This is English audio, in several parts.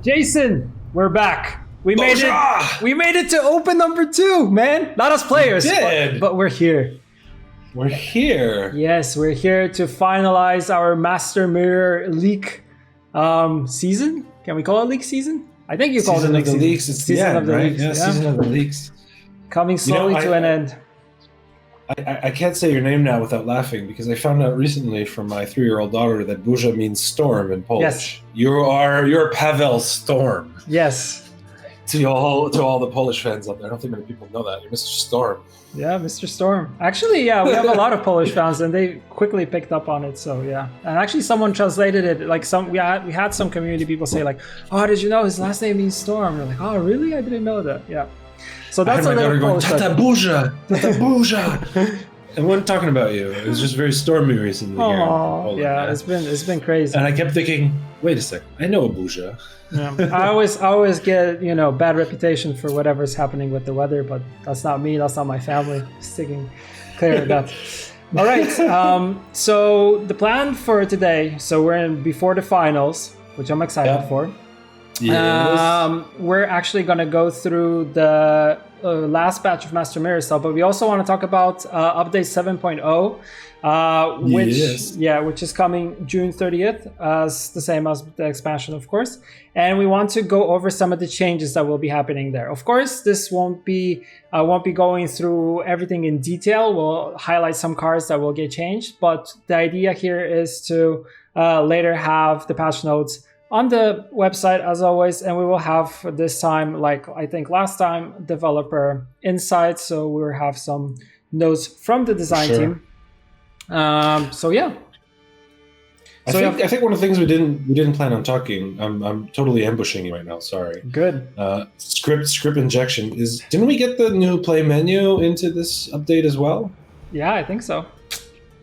Jason, we're back. We made it. We made it to open number 2, man. Not as players, but we're here. We're here. Yes, we're here to finalize our Master Mirror leak season. Can we call it leak season? I think you called it leak season. Leaks. It's season of the leaks. Yeah, season of the leaks. Coming slowly to an end. I can't say your name now without laughing because I found out recently from my 3-year-old daughter that Burza means storm in Polish. Yes. You're Pavel Storm. Yes. To all the Polish fans out there, I don't think many people know that. You're Mr. Storm. Yeah, Mr. Storm. Actually, yeah, we have a lot of Polish fans, and they quickly picked up on it. So yeah, and actually, someone translated it. Like we had some community people say like, "Oh, did you know his last name means storm?" We're like, "Oh, really? I didn't know that." Yeah. So that's a little Polish. Tata Burza, Tata Burza. And wasn't talking about you. It was just very stormy recently here. Oh, yeah, it's been crazy. And I kept thinking, wait a second, I know a Burza. Yeah. I always get bad reputation for whatever's happening with the weather, but that's not me. That's not my family. Sticking clear of that. All right. So the plan for today. So we're in before the finals, which I'm excited for. Yes. We're actually going to go through the last batch of Master Mirror stuff, but we also want to talk about update 7.0, which is coming June 30th, as the same as the expansion, of course. And we want to go over some of the changes that will be happening there. Of course, this won't be going through everything in detail. We'll highlight some cards that will get changed, but the idea here is to later have the patch notes on the website as always, and we will have this time, like I think last time, developer insights. So we'll have some notes from the design team. So yeah. I think one of the things we didn't plan on talking. I'm totally ambushing you right now. Sorry. Good. Script injection is. Didn't we get the new play menu into this update as well? Yeah, I think so.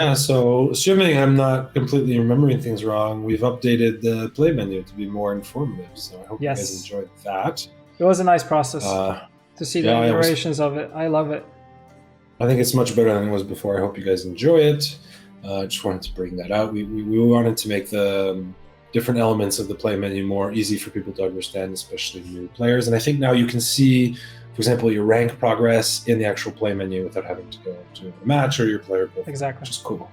Yeah, so assuming I'm not completely remembering things wrong, we've updated the play menu to be more informative. So I hope you guys enjoyed that. It was a nice process to see the iterations of it. I love it. I think it's much better than it was before. I hope you guys enjoy it. Just wanted to bring that out. We wanted to make the different elements of the play menu more easy for people to understand, especially new players. And I think now you can see, for example, your rank progress in the actual play menu without having to go to a match or your player profile. Exactly. Which is cool.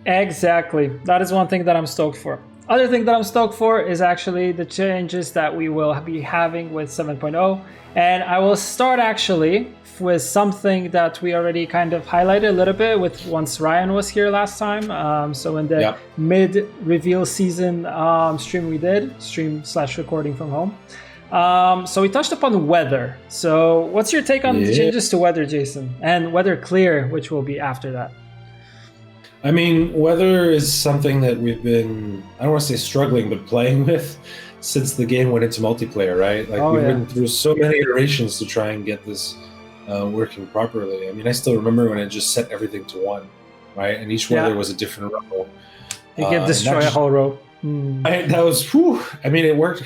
Exactly. That is one thing that I'm stoked for. Other thing that I'm stoked for is actually the changes that we will be having with 7.0. And I will start actually with something that we already kind of highlighted a little bit with once Ryan was here last time. So in the mid-reveal season stream we did, stream/recording from home. So we touched upon weather. So what's your take on the changes to weather, Jason? And weather clear, which will be after that. I mean, weather is something that we've been, I don't want to say struggling, but playing with since the game went into multiplayer, right? Like we've been through so many iterations to try and get this working properly. I mean, I still remember when it just set everything to 1, right? And each weather was a different row. You can destroy a whole row. That was, I mean, it worked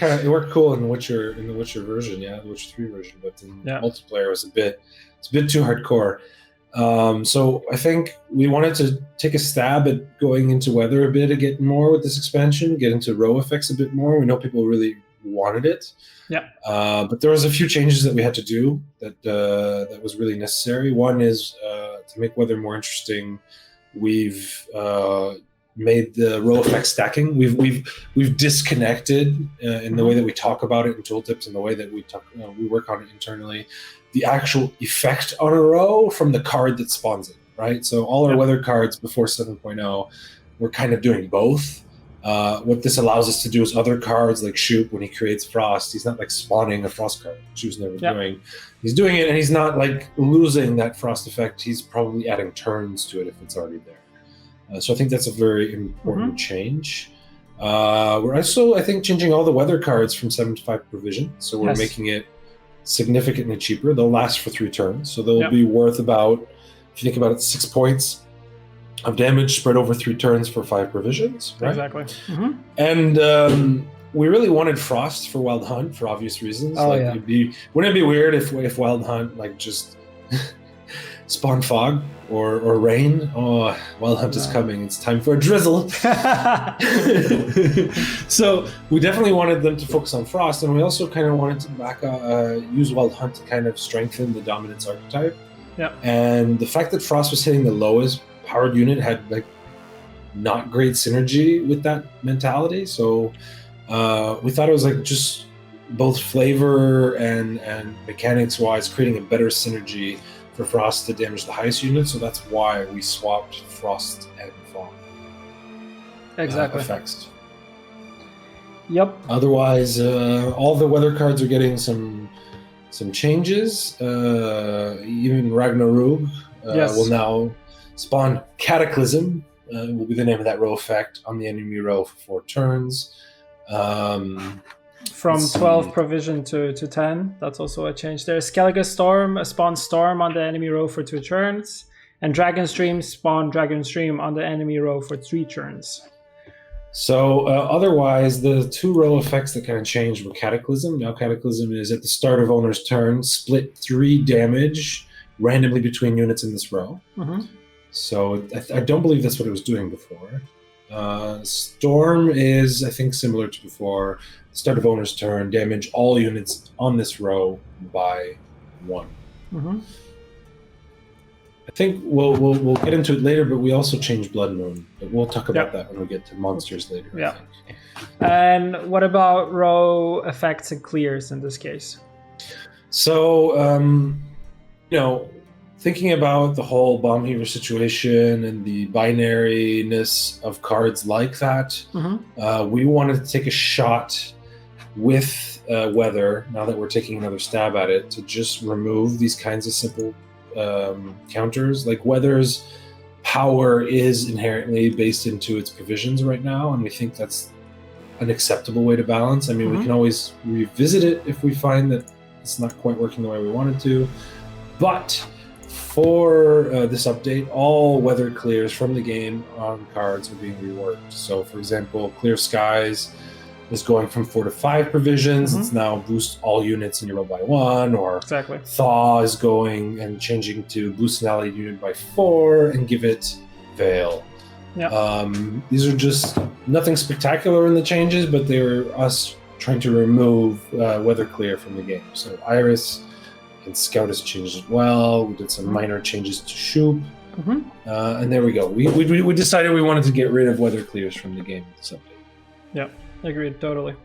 cool in the Witcher version, the Witcher 3 version, but in multiplayer it's a bit too hardcore. So I think we wanted to take a stab at going into weather a bit to get more with this expansion, get into row effects a bit more. We know people really wanted it. Yeah. But there was a few changes that we had to do that was really necessary. One is to make weather more interesting. We've made the row effect stacking. We've disconnected in the way that we talk about it in tooltips and the way that we work on it internally, the actual effect on a row from the card that spawns it, right? So all our weather cards before 7.0, we're kind of doing both. What this allows us to do is other cards like Shoop, when he creates Frost, he's not like spawning a Frost card, which he was never doing. He's doing it and he's not like losing that Frost effect. He's probably adding turns to it if it's already there. So I think that's a very important change. We're also, I think, changing all the weather cards from 7 to 5 provision. So we're making it significantly cheaper. They'll last for 3 turns. So they'll be worth about, if you think about it, 6 points of damage spread over 3 turns for 5 provisions. Right? Exactly. And we really wanted Frost for Wild Hunt for obvious reasons. Wouldn't it be weird if Wild Hunt like just spawn fog or rain. Oh, Wild Hunt is coming. It's time for a drizzle. So we definitely wanted them to focus on Frost, and we also kind of wanted to use Wild Hunt to kind of strengthen the dominance archetype. Yeah. And the fact that Frost was hitting the lowest powered unit had like not great synergy with that mentality. So we thought it was like just both flavor and mechanics wise creating a better synergy for Frost to damage the highest unit. So that's why we swapped Frost and Fog effects. Yep. Otherwise, all the weather cards are getting some changes. Even Ragnarok will now spawn Cataclysm. Will be the name of that row effect on the enemy row for 4 turns. From 12 provision to 10. That's also a change there. Skellige Storm spawns Storm on the enemy row for 2 turns. And Dragon Stream spawn Dragon Stream on the enemy row for 3 turns. So otherwise, the 2 row effects that kind of changed were Cataclysm. Now Cataclysm is at the start of owner's turn, split 3 damage randomly between units in this row. Mm-hmm. So I don't believe that's what it was doing before. Storm is, I think, similar to before. Start of owner's turn, damage all units on this row by 1. Mm-hmm. I think we'll get into it later, but we also changed Blood Moon. But we'll talk about that when we get to monsters later. Yeah. I think. And what about row effects and clears in this case? So, thinking about the whole Bomb Heaver situation and the binariness of cards like that, we wanted to take a shot with weather, now that we're taking another stab at it, to just remove these kinds of simple counters. Like weather's power is inherently based into its provisions right now, and we think that's an acceptable way to balance. I mean, we can always revisit it if we find that it's not quite working the way we wanted to, but for this update, all weather clears from the game on cards are being reworked. So, for example, Clear Skies is going from 4 to 5 provisions. It's now boost all units in your row by 1, or Thaw is going and changing to boost an allied unit by 4 and give it Veil. These are just nothing spectacular in the changes, but they were us trying to remove weather clear from the game. So Iris and Scout has changed as well. We did some minor changes to Shoop. And there we go. We decided we wanted to get rid of weather clears from the game. Yeah, agreed, totally.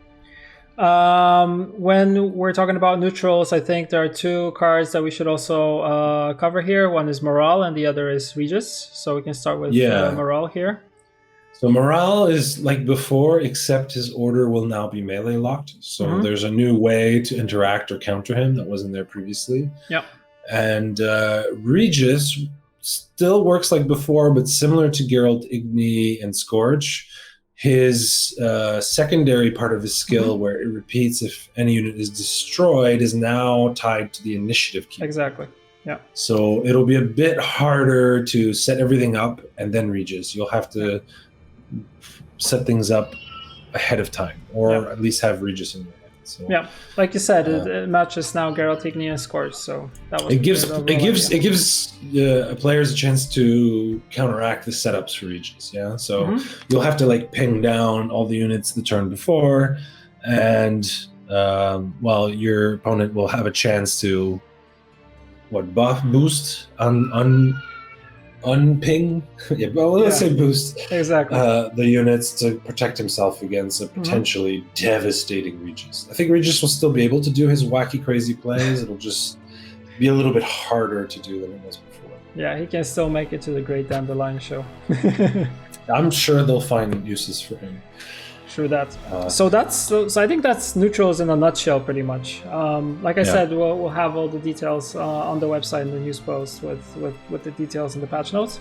When we're talking about neutrals, I think there are 2 cards that we should also cover here. One is Morale and the other is Regis. So we can start with Morale here. So Morale is like before, except his order will now be melee locked. So there's a new way to interact or counter him that wasn't there previously. Yep. And Regis still works like before, but similar to Geralt, Igni, and Scourge. His secondary part of his skill, where it repeats if any unit is destroyed, is now tied to the initiative key. Exactly. Yeah. So it'll be a bit harder to set everything up and then Regis. You'll have to set things up ahead of time, or at least have Regis in your head. So, like you said, it matches now Geralt, Igni, and Scourge. So that was it gives players a chance to counteract the setups for Regis. Yeah, so you'll have to like ping down all the units the turn before, and your opponent will have a chance to boost unping. Let's say boost the units to protect himself against a potentially devastating Regis. I think Regis will still be able to do his wacky, crazy plays. It'll just be a little bit harder to do than it was before. Yeah, he can still make it to the Great Dandelion show. I'm sure they'll find uses for him. True that. So I think that's neutrals in a nutshell, pretty much. Like I said, we'll have all the details on the website in the news post with the details in the patch notes.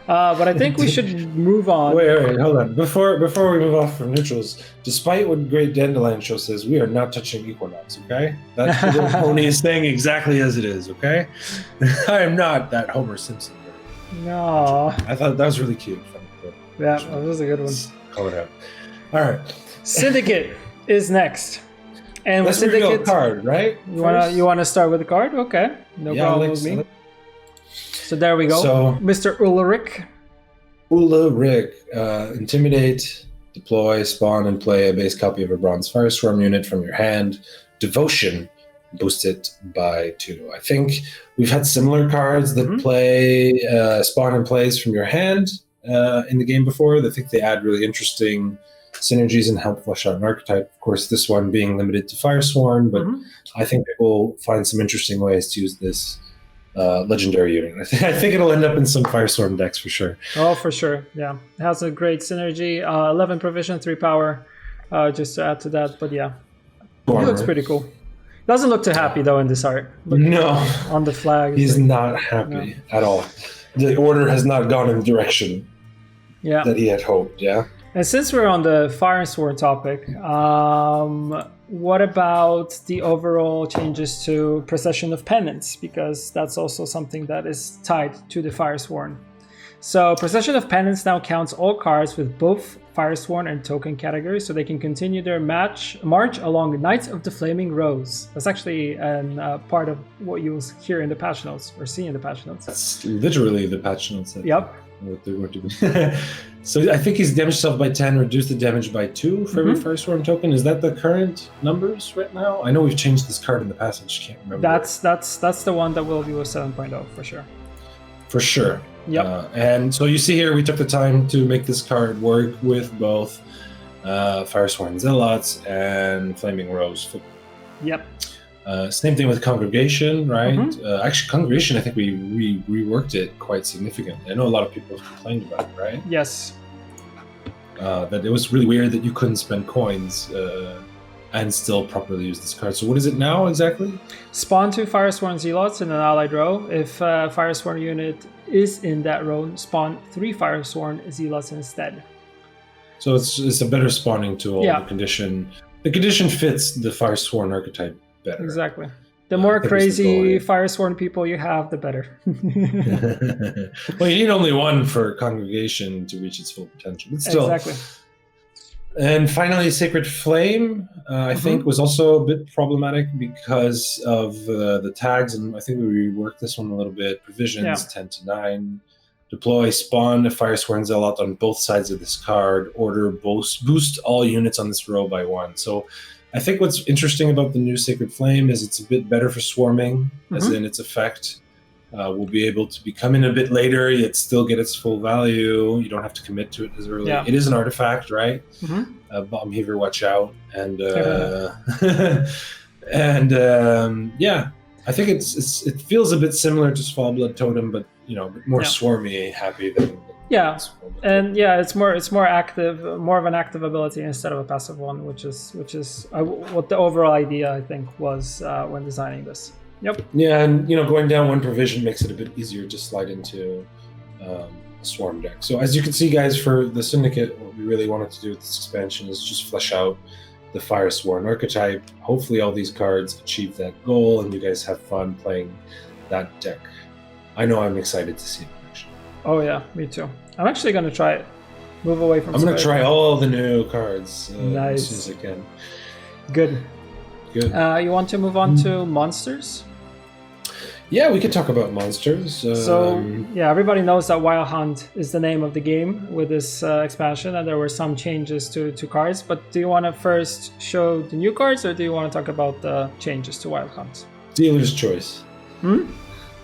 But I think we should move on. Wait, hold on. Before we move off from neutrals, despite what Great Dandelion Show says, we are not touching Equinox, okay? That little pony is saying exactly as it is, okay? I am not that Homer Simpson. No. I thought that was really cute. Yeah, that was a good one. Call it out. All right. Syndicate is next. And let's with Syndicate, reveal a card, right? You wanna start with the card? Okay. No problem with me. So there we go. So Mr. Ulrich. Ulrich, intimidate, deploy, spawn, and play a base copy of a Bronze Firestorm unit from your hand. Devotion, boost it by 2. I think we've had similar cards that play spawn and plays from your hand in the game before. I think they add really interesting synergies and help flesh out an archetype. Of course, this one being limited to Firesworn, but I think people find some interesting ways to use this legendary unit. I think it'll end up in some Firestorm decks for sure. Oh, for sure. Yeah. It has a great synergy. 11 provision, 3 power, just to add to that. But yeah, it looks pretty cool. Doesn't look too happy though in this art. No. On the flag. He's not happy at all. The order has not gone in the direction that he had hoped, yeah? And since we're on the Firesworn topic, what about the overall changes to Procession of Penance? Because that's also something that is tied to the Firesworn. So Procession of Penance now counts all cards with both Firesworn and token categories, so they can continue their march along Knights of the Flaming Rose. That's actually part of what you'll hear in the patch notes, or see in the patch notes. That's literally the patch notes. Yep. What they were doing. So I think he's damaged himself by 10, reduced the damage by 2 for every Firestorm token. Is that the current numbers right now? I know we've changed this card in the past, I just can't remember. That's the one that will be with 7.0 for sure. For sure. Yep. And so you see here, we took the time to make this card work with both Firesworn Zealots and Flaming Rose. Yep. Same thing with Congregation, right? Actually, Congregation, I think we reworked it quite significantly. I know a lot of people have complained about it, right? Yes. That it was really weird that you couldn't spend coins and still properly use this card. So what is it now exactly? Spawn 2 Firesworn Zealots in an allied row. If a Firesworn unit is in that row, spawn 3 Firesworn Zealots instead. So it's a better spawning tool. Yeah. The condition fits the Firesworn archetype better. Exactly. The more crazy Firesworn people you have, the better. Well, you need only one for Congregation to reach its full potential. But still. Exactly. And finally, Sacred Flame, I think, was also a bit problematic because of the tags, and I think we reworked this one a little bit. Provisions, 10 to 9. Deploy, spawn a Firesworn Zealot on both sides of this card. Order, boost all units on this row by 1. So I think what's interesting about the new Sacred Flame is it's a bit better for swarming, as in its effect. We'll be able to come in a bit later, yet still get its full value. You don't have to commit to it as early. It is an artifact, right? Bomb Heaver, watch out. And I think it feels a bit similar to Smallblood Totem, but more swarmy, happy than and it's more active, more of an active ability instead of a passive one, which is what the overall idea I think was when designing this. Yep. Yeah, and going down 1 provision makes it a bit easier to slide into a swarm deck. So as you can see, guys, for the Syndicate, what we really wanted to do with this expansion is just flesh out the Firesworn archetype. Hopefully all these cards achieve that goal and you guys have fun playing that deck. I know I'm excited to see it in action. Oh yeah, me too. I'm actually going to try it. Move away from I'm going to try all the new cards nice. As soon as I can. Good. You want to move on to monsters? Yeah, we could talk about monsters. Everybody knows that Wild Hunt is the name of the game with this expansion, and there were some changes to cards. But do you want to first show the new cards, or do you want to talk about the changes to Wild Hunt? Dealer's choice.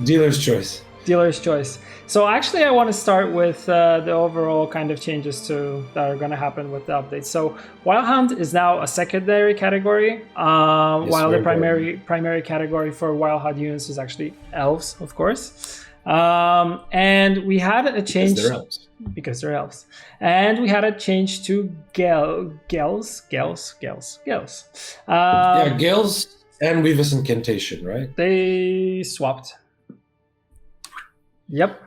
Dealer's choice. Dealer's choice. So actually, I want to start with the overall kind of changes that are going to happen with the update. So Wild Hunt is now a secondary category, while the primary category for Wild Hunt units is actually elves, of course. And we had a change because they're elves. And we had a change to Gels. Gels and Weavis Incantation, right? They swapped. Yep.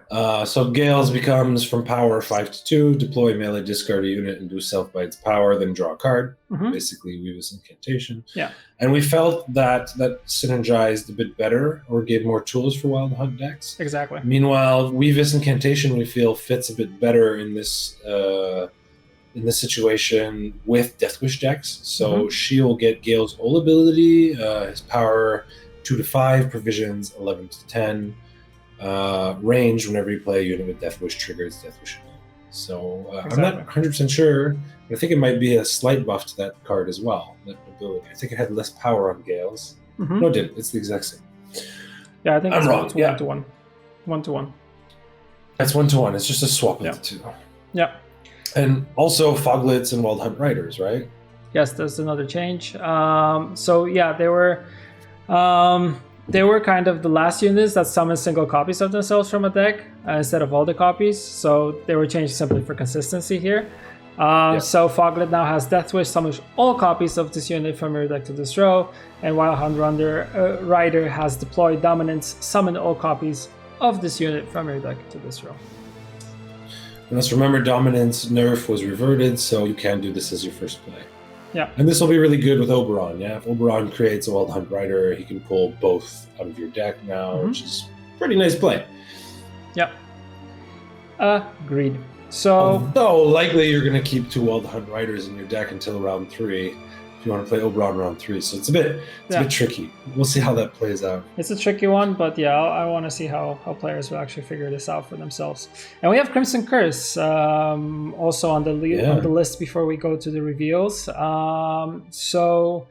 So Gales becomes from power 5 to 2, deploy melee, discard a unit, and do self by its power, then draw a card. Basically, Weavis Incantation. Yeah. And we felt that synergized a bit better, or gave more tools for Wild Hunt decks. Exactly. Meanwhile, Weavis Incantation we feel fits a bit better in this situation with Deathwish decks. So she'll get Gale's ult ability, his power 2 to 5, provisions 11 to 10. range whenever you play a unit with Death Wish triggers Death Wish. So Exactly. I'm not 100% sure, but I think it might be a slight buff to that card as well, that ability. I think it had less power on Gales. Mhm. No, it didn't. It's the exact same. Yeah, I think I'm it's wrong, yeah. 1-to-1. 1-to-1. That's 1-to-1. It's just a swap of Yeah. the two. Yeah. And also Foglets and Wild Hunt Riders, right? Yes, there's another change. So yeah, they were kind of the last units that summon single copies of themselves from a deck instead of all the copies. So they were changed simply for consistency here. So Foglet now has Death Wish, summons all copies of this unit from your deck to this row, and Wild Hunt Rider has deployed Dominance, summon all copies of this unit from your deck to this row. And let's remember, Dominance nerf was reverted, so you can do this as your first play. Yeah. And this will be really good with Oberon, yeah? If Oberon creates a Wild Hunt Rider, he can pull both out of your deck now, which is pretty nice play. Yep. Agreed. So, although likely you're going to keep 2 Wild Hunt Riders in your deck until round 3 if you want to play Oberon round 3. So it's a bit tricky. We'll see how that plays out. It's a tricky one, but yeah, I want to see how players will actually figure this out for themselves. And we have Crimson Curse also on the list before we go to the reveals. So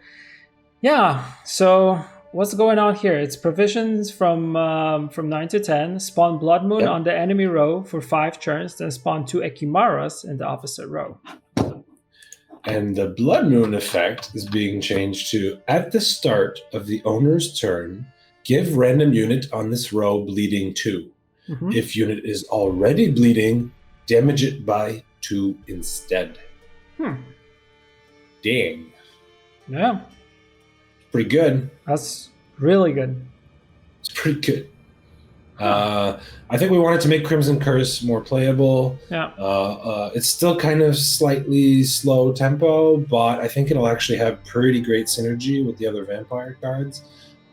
what's going on here? It's provisions from 9 to 10. Spawn Blood Moon on the enemy row for 5 turns, then spawn 2 Ekimaras in the opposite row. And the Blood Moon effect is being changed to, at the start of the owner's turn, give random unit on this row bleeding 2. If unit is already bleeding, damage it by 2 instead. Dang. Yeah. Pretty good. That's really good. It's pretty good. I think we wanted to make Crimson Curse more playable. Yeah. It's still kind of slightly slow tempo, but I think it'll actually have pretty great synergy with the other vampire cards.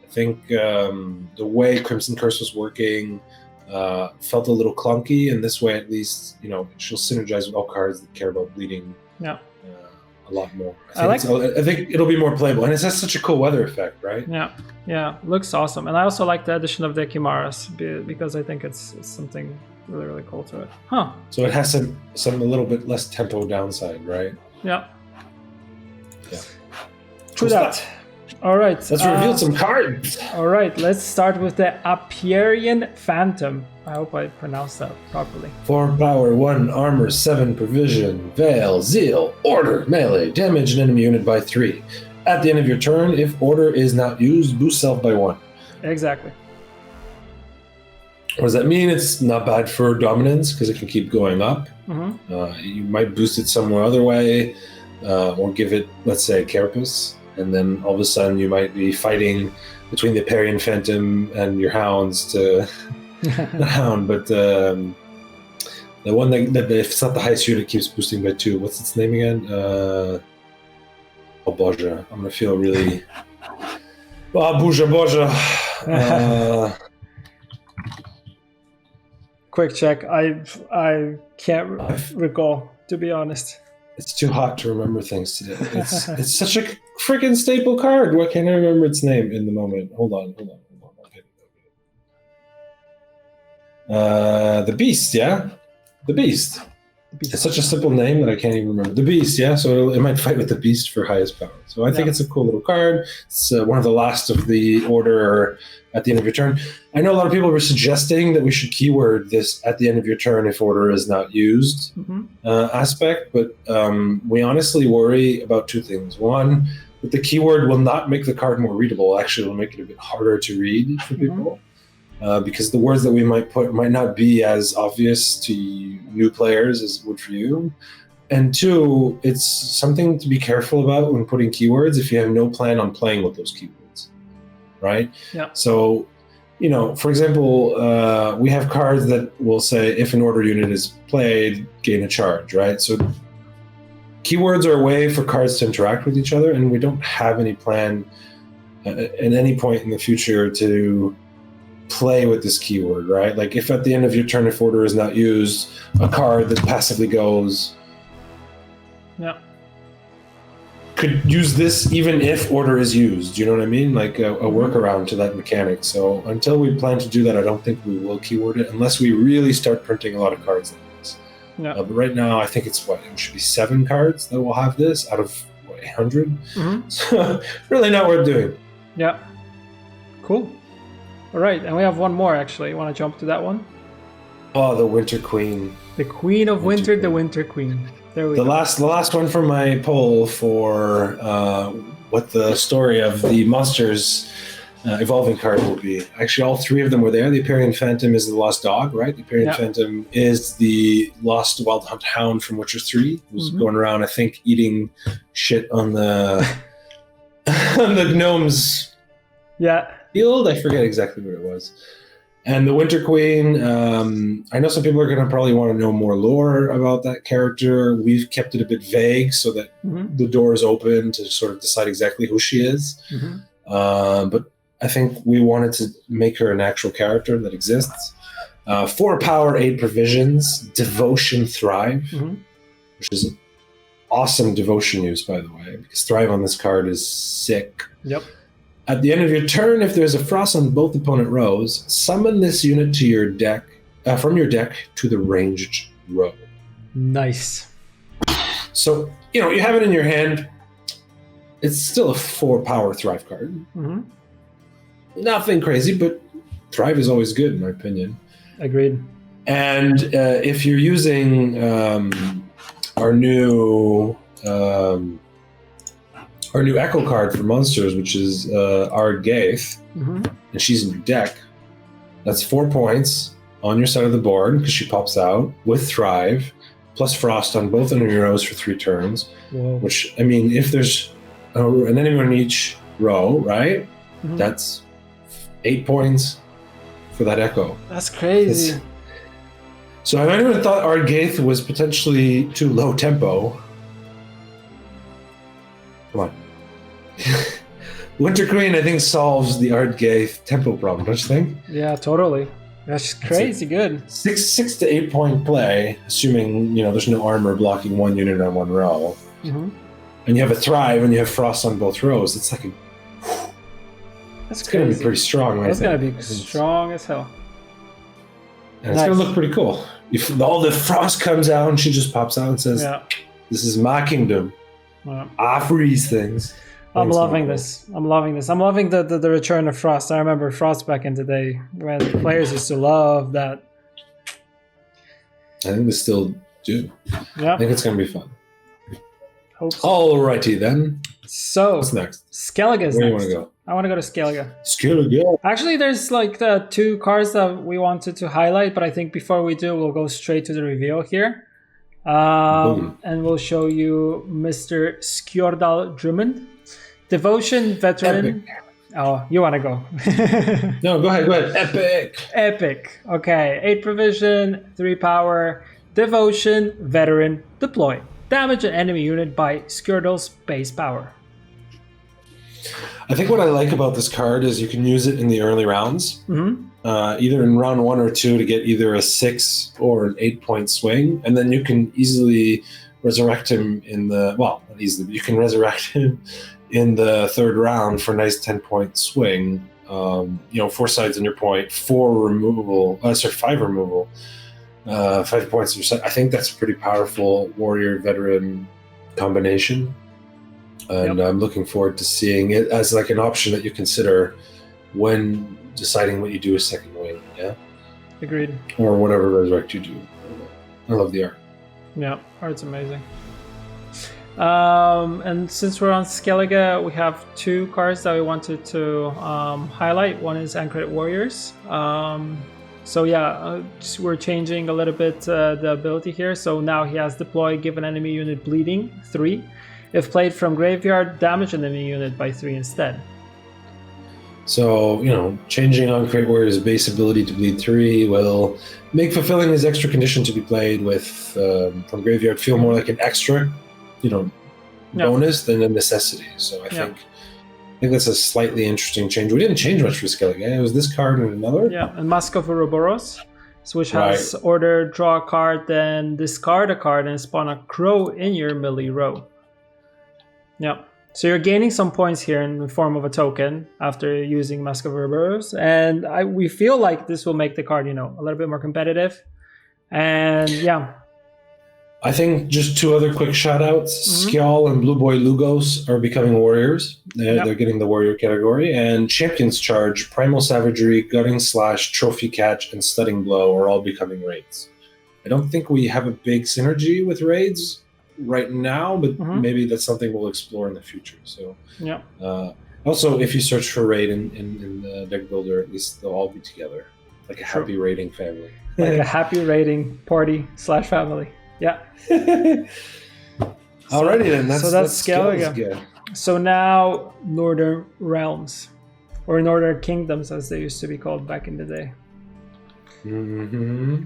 I think the way Crimson Curse was working felt a little clunky, and this way at least, she'll synergize with all cards that care about bleeding. Yeah. A lot more. I think it'll be more playable, and it has such a cool weather effect, right? Yeah, looks awesome. And I also like the addition of the Ekimaras because I think it's something really, really cool to it. So it has some a little bit less tempo downside, right? Yeah. Cool True that. stuff. All right. Let's reveal some cards. All right, let's start with the Aperian Phantom. I hope I pronounced that properly. 4 power, 1 armor, 7 provision, veil, zeal, order, melee, damage an enemy unit by 3. At the end of your turn, if order is not used, boost self by 1. Exactly. What does that mean? It's not bad for dominance because it can keep going up. You might boost it some other way, or give it, let's say, Carapace. And then all of a sudden you might be fighting between the Aperian Phantom and your hounds to... Not hound, but the one that if it's not the highest unit keeps boosting by 2. What's its name again? Boja. I'm going to feel really... Boja. Quick check. I can't recall, to be honest. It's too hot to remember things today. It's such a freaking staple card. Why can't I remember its name in the moment? Hold on. The Beast, yeah? The Beast. It's such a simple name that I can't even remember. The Beast, yeah? So it might fight with the Beast for highest power. So I think it's a cool little card. It's one of the last of the order at the end of your turn. I know a lot of people were suggesting that we should keyword this at the end of your turn if order is not used aspect, but we honestly worry about 2 things. One, that the keyword will not make the card more readable. Actually, it'll make it a bit harder to read for people. Because the words that we might put might not be as obvious to new players as it would for you. And 2, it's something to be careful about when putting keywords if you have no plan on playing with those keywords, right? Yeah. So, for example, we have cards that will say if an order unit is played, gain a charge, right? So keywords are a way for cards to interact with each other, and we don't have any plan at any point in the future to play with this keyword, right? Like if at the end of your turn, if order is not used, a card that passively goes could use this even if order is used. You know what I mean? Like a workaround to that mechanic. So until we plan to do that, I don't think we will keyword it unless we really start printing a lot of cards like this. Yeah. But right now, I think it should be 7 cards that will have this out of 100. So really not worth doing. Yeah. Cool. All right, and we have one more actually. You want to jump to that one? Oh, the Winter Queen. The Queen of Winter, the Winter Queen. There we go. The last one for my poll for what the story of the monsters evolving card will be. Actually, all 3 of them were there. The Imperial Phantom is the lost dog, right? The Imperial Phantom is the lost Wild Hunt Hound from Witcher 3, who's going around, I think, eating shit on the on the gnomes. Yeah. Field. I forget exactly what it was. And the Winter Queen, I know some people are going to probably want to know more lore about that character. We've kept it a bit vague so that the door is open to sort of decide exactly who she is. But I think we wanted to make her an actual character that exists. 4 power, 8 provisions, devotion, thrive, which is an awesome devotion use, by the way, because thrive on this card is sick. Yep. At the end of your turn, if there's a frost on both opponent rows, summon this unit to your deck from your deck to the ranged row. Nice. So, you have it in your hand. It's still a 4 power Thrive card. Nothing crazy, but Thrive is always good, in my opinion. Agreed. And if you're using our new Echo card for monsters, which is Ardgaith, and she's in your deck, that's 4 points on your side of the board because she pops out with Thrive, plus Frost on both of your rows for 3 turns. Whoa. Which, I mean, if there's an enemy on each row, right, that's 8 points for that Echo. That's crazy. So if anyone thought Ardgaith was potentially too low tempo, come on. Winter Queen, I think, solves the Ardgaith tempo problem, don't you think? Yeah, totally. That's crazy good. 6 to 8 point play, assuming there's no armor blocking 1 unit on 1 row, and you have a Thrive and you have Frost on both rows. It's like that's going to be pretty strong. That's going to be strong as hell. And it's going to look pretty cool. If all the Frost comes out and she just pops out and says, "This is my kingdom. I freeze things." I'm loving this. I'm loving the return of Frost. I remember Frost back in the day when players used to love that. I think they still do. Yeah. I think it's going to be fun. Hope so. Alrighty then. So, what's next? Skellige's Where next. do you want to go? I want to go to Skellige. Skellige. Actually, there's like the 2 cards that we wanted to highlight, but I think before we do, we'll go straight to the reveal here. And we'll show you Mr. Skjordal Drummond. Devotion, veteran. Epic. Oh, you want to go? No, go ahead. Epic. Okay, 8 provision, 3 power, devotion, veteran, deploy. Damage an enemy unit by Skjordal's base power. I think what I like about this card is you can use it in the early rounds, either in round 1 or 2 to get either a 6 or an 8 point swing, and then you can easily resurrect him not easily, but you can resurrect him in the 3rd round for a nice 10 point swing. 4 sides on your point, 5 removal, 5 points on your side. I think that's a pretty powerful warrior veteran combination. And I'm looking forward to seeing it as like an option that you consider when deciding what you do with second wing. Yeah. Agreed. Or whatever resurrect you do. I love the art. Yeah, art's amazing. And since we're on Skellige, we have 2 cards that we wanted to highlight. One is Anchored Warriors. We're changing a little bit the ability here. So now he has deploy, give an enemy unit bleeding 3. If played from graveyard, damage an enemy unit by 3 instead. So, changing on Great Warrior's base ability to bleed 3 will make fulfilling his extra condition to be played with from graveyard feel more like an extra, bonus than a necessity. So I think that's a slightly interesting change. We didn't change much for Skellige. It was this card and another. Yeah, and Mask of Ouroboros, which has order, draw a card, then discard a card and spawn a crow in your melee row. Yeah. So you're gaining some points here in the form of a token after using Mask of Reverse, and we feel like this will make the card, a little bit more competitive. And yeah. I think just two other quick shout-outs. Skjal and Blue Boy Lugos are becoming warriors. They're getting the warrior category. And Champion's Charge, Primal Savagery, Gutting Slash, Trophy Catch, and Studding Blow are all becoming raids. I don't think we have a big synergy with raids right now, but maybe that's something we'll explore in the future. So yeah. Also, if you search for raid in the deck builder, at least they'll all be together, like a happy raiding family. Like a happy raiding party/family. Yeah. Alrighty then. That's Saskia. Good. So now Northern Realms, or Northern Kingdoms, as they used to be called back in the day. Mm-hmm.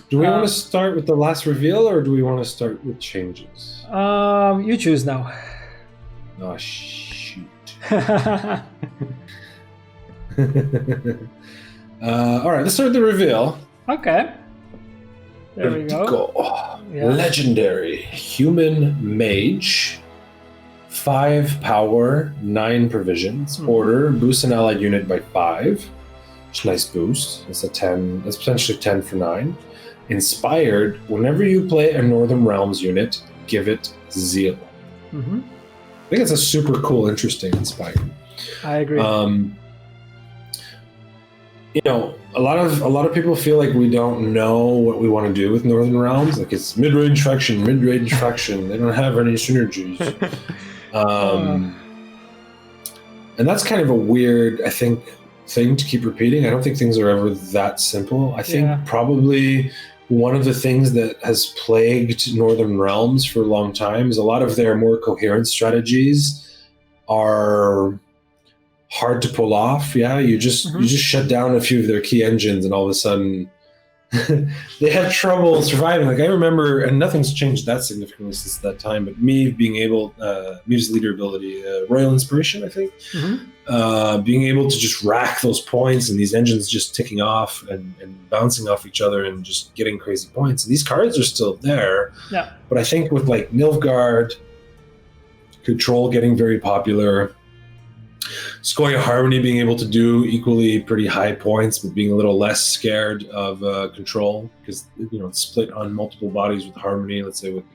Do we want to start with the last reveal, or do we want to start with changes? You choose now. Oh shoot. All right, let's start with the reveal. Okay. There we go. Yeah. Legendary Human Mage. 5 power, 9 provisions. Order, boost an allied unit by 5. It's a nice boost. It's a 10. That's potentially 10 for 9. Inspired, whenever you play a Northern Realms unit, give it Zeal. I think it's a super cool, interesting Inspired. I agree. A lot of people feel like we don't know what we want to do with Northern Realms. Like it's mid-range faction. They don't have any synergies. And that's kind of a weird, I think, thing to keep repeating. I don't think things are ever that simple. I think probably one of the things that has plagued Northern Realms for a long time is a lot of their more coherent strategies are hard to pull off. Yeah, you just shut down a few of their key engines, and all of a sudden they have trouble surviving. Like I remember, and nothing's changed that significantly since that time. But me being able, Meve's leader ability, Royal Inspiration, I think, being able to just rack those points, and these engines just ticking off and bouncing off each other, and just getting crazy points. And these cards are still there. Yeah. But I think with like Nilfgaard, Control getting very popular. Scoria Harmony being able to do equally pretty high points, but being a little less scared of Control, because it's split on multiple bodies with Harmony. Let's say with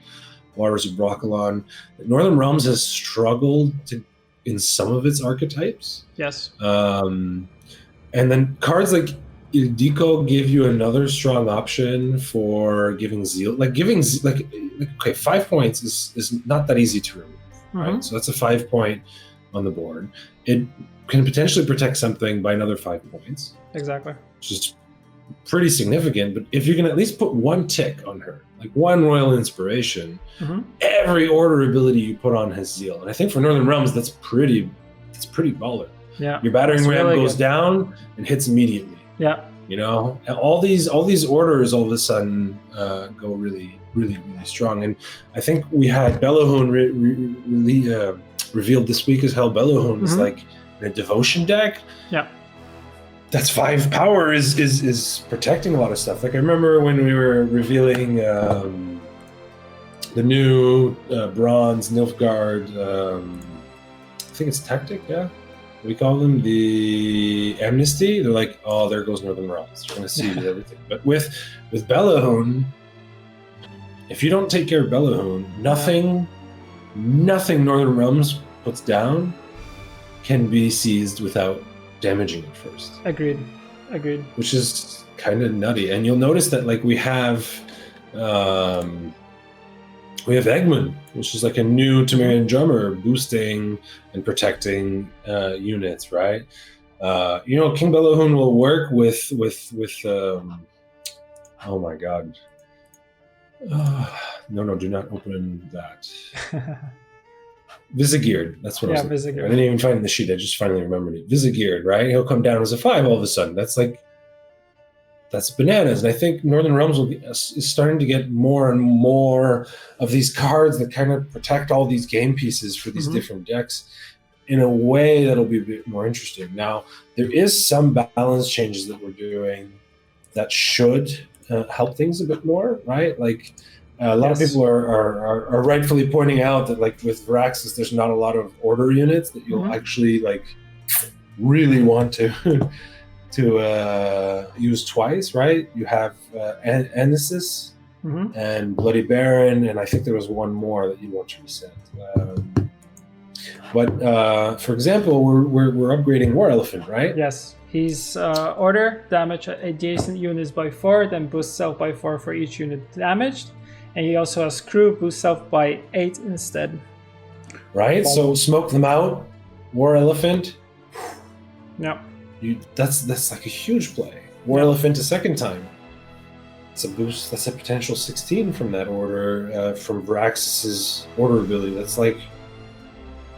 Waters of Broccolon, Northern Realms has struggled in some of its archetypes. Yes. And then cards like Deco give you another strong option for giving Zeal. Okay, 5 points is not that easy to remove, right? So that's a 5 point on the board. It can potentially protect something by another 5 points. Exactly. Which is pretty significant, but if you can at least put one tick on her, like one Royal Inspiration, every order ability you put on has Zeal. And I think for Northern Realms, that's pretty baller. Yeah. Your battering ram really goes down and hits immediately. Yeah. And all these orders all of a sudden go really, really, really strong. And I think we had Bellahoon really revealed this week as how Bellahoon is like in a devotion deck. Yeah. That's 5 power is protecting a lot of stuff. Like I remember when we were revealing the new bronze Nilfgaard, I think it's Tactic, yeah? We call them the Amnesty. They're like, oh, there goes Northern Realms. You're going to see everything. But with Bellahoon, if you don't take care of Bellahoon, nothing Northern Realms puts down can be seized without damaging it first. Agreed. Which is kind of nutty. And you'll notice that like we have Eggman, which is like a new Temerian drummer boosting and protecting units, right? King Bellahoon will work with oh my god. No, do not open that. Visigeared, that's what I was looking for. I didn't even find it in the sheet, I just finally remembered it. Visigeared, right? He'll come down as a 5 all of a sudden. That's bananas. And I think Northern Realms is starting to get more and more of these cards that kind of protect all these game pieces for these different decks in a way that'll be a bit more interesting. Now, there is some balance changes that we're doing that should help things a bit more, right? Like A lot of Yes. people are rightfully pointing out that, like, with Viraxis, there's not a lot of order units that you'll actually like really want to use twice, right? You have Anesis and Bloody Baron, and I think there was one more that you want to reset. But for example, we're upgrading War Elephant, right? Yes. He's order, damage adjacent units by 4, then boost self by 4 for each unit damaged. And he also has crew, boost self by 8 instead. Right? So smoke them out. War Elephant. Yeah. That's like a huge play. War Elephant a second time. It's a boost. That's a potential 16 from that order, from Viraxis's order ability. That's like,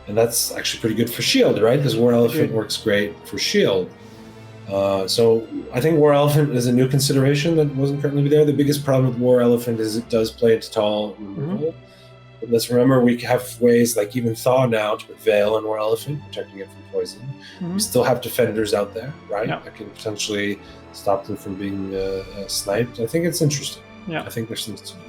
and that's actually pretty good for shield, right? Because War Elephant works great for shield. So I think War Elephant is a new consideration that wasn't currently there. The biggest problem with War Elephant is it does play into tall removal. But let's remember, we have ways like even Thaw now to put Veil on War Elephant, protecting it from poison. We still have defenders out there, right? That can potentially stop them from being sniped. I think it's interesting. Yeah. I think there's things to do.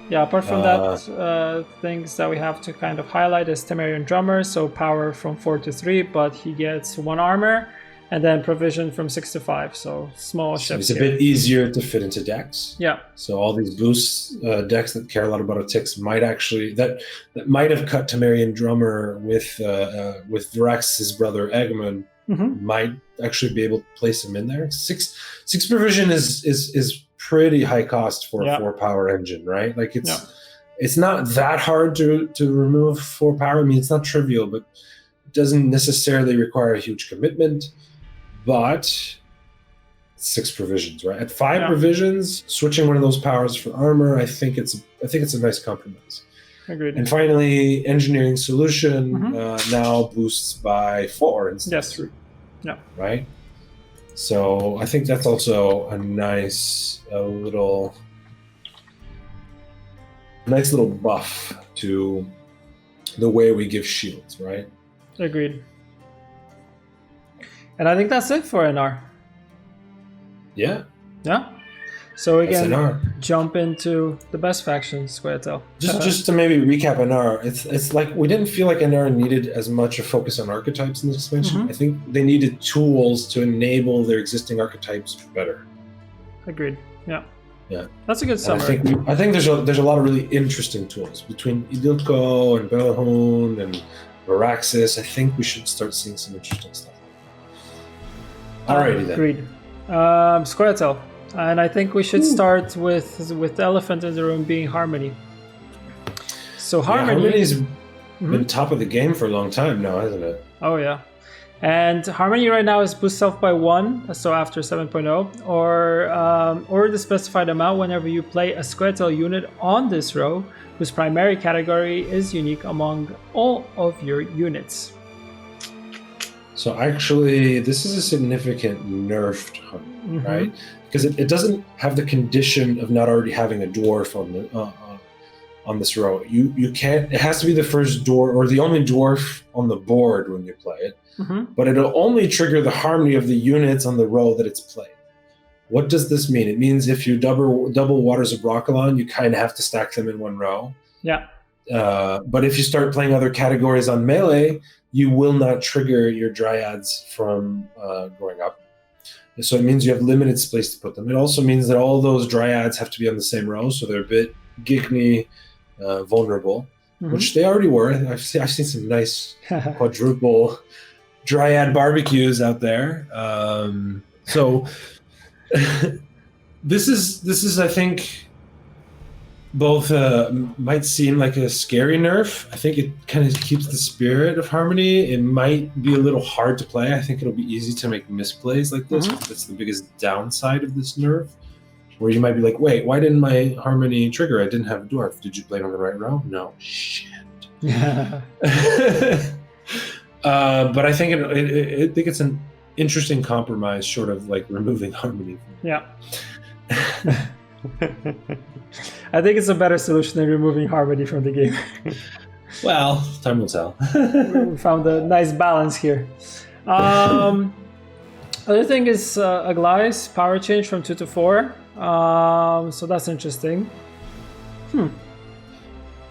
Yeah, apart from that, things that we have to kind of highlight is Temerian Drummer, so power from 4 to 3, but he gets 1 armor, and then provision from 6 to 5, so small ships. It's a bit easier to fit into decks. Yeah. So all these boosts decks that care a lot about ticks might actually that might have cut Temerian Drummer with Virax's brother Egamon might actually be able to place him in there. Six provision is pretty high cost for a 4 power engine, right? Like it's not that hard to remove 4 power. I mean, it's not trivial, but it doesn't necessarily require a huge commitment. But 6 provisions, right? At 5 provisions, switching one of those powers for armor, I think it's a nice compromise. Agreed. And finally, engineering solution now boosts by 4 instead of 3. Yeah. Right. So I think that's also a nice little buff to the way we give shields, right? Agreed. And I think that's it for NR. Yeah. Yeah. So we can NR. jump into the best faction, Squaretel. Just to maybe recap NR, it's like we didn't feel like NR needed as much a focus on archetypes in this expansion. I think they needed tools to enable their existing archetypes better. Agreed. Yeah. Yeah. That's a good summary. I think there's a lot of really interesting tools between Idilko and Belahun and Viraxis. I think we should start seeing some interesting stuff. Alrighty then. Agreed. Squaretel. And I think we should start with the elephant in the room being Harmony. So Harmony's been top of the game for a long time now, hasn't it? Oh yeah. And Harmony right now is boost self by 1, so after 7.0, or the specified amount whenever you play a Squaretel unit on this row whose primary category is unique among all of your units. So actually, this is a significant nerfed Harmony, right? Because it doesn't have the condition of not already having a dwarf on this row. You can't. It has to be the first dwarf or the only dwarf on the board when you play it. But it'll only trigger the harmony of the units on the row that it's played. What does this mean? It means if you double Waters of Broccolon, you kind of have to stack them in one row. Yeah. But if you start playing other categories on melee, you will not trigger your dryads from going up. So it means you have limited space to put them. It also means that all those dryads have to be on the same row, so they're a bit Gigny vulnerable, which they already were. I've seen some nice quadruple dryad barbecues out there. So this is I think both might seem like a scary nerf. I think it kind of keeps the spirit of Harmony. It might be a little hard to play. I think it'll be easy to make misplays like this. That's the biggest downside of this nerf, where you might be like, wait, why didn't my Harmony trigger? I didn't have a dwarf. Did you play it on the right row? No. Shit. But I think I think it's an interesting compromise, short of like removing Harmony. Yeah. I think it's a better solution than removing Harmony from the game. Well, time will tell. We found a nice balance here. Other thing is Aglae's power change from 2 to 4. So that's interesting.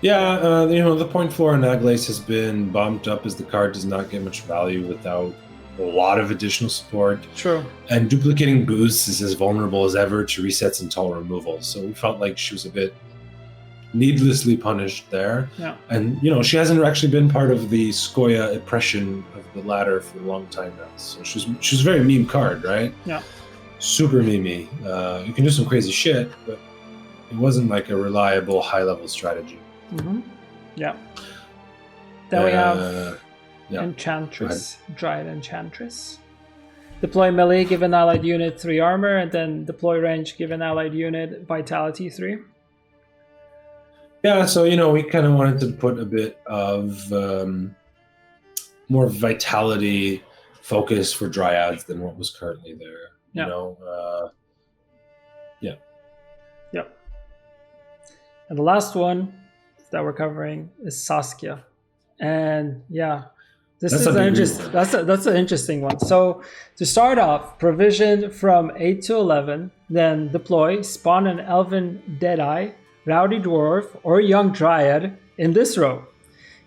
Yeah, the point floor on Aglace has been bumped up as the card does not get much value without a lot of additional support. True. And duplicating boosts is as vulnerable as ever to resets and tall removals. So we felt like she was a bit needlessly punished there. Yeah. And, she hasn't actually been part of the Skoya oppression of the ladder for a long time now. So she's a very meme card, right? Yeah. Super memey. You can do some crazy shit, but it wasn't like a reliable high-level strategy. Mm-hmm. Yeah. Then we have Enchantress, Dryad Enchantress. Deploy melee, give an allied unit 3 armor, and then deploy range, give an allied unit vitality 3. Yeah, so we kind of wanted to put a bit of more vitality focus for Dryads than what was currently there. Yep. And the last one that we're covering is Saskia, and that's an interesting one. So to start off, provision from 8 to 11, then deploy, spawn an Elven Deadeye, Rowdy Dwarf, or Young Dryad in this row.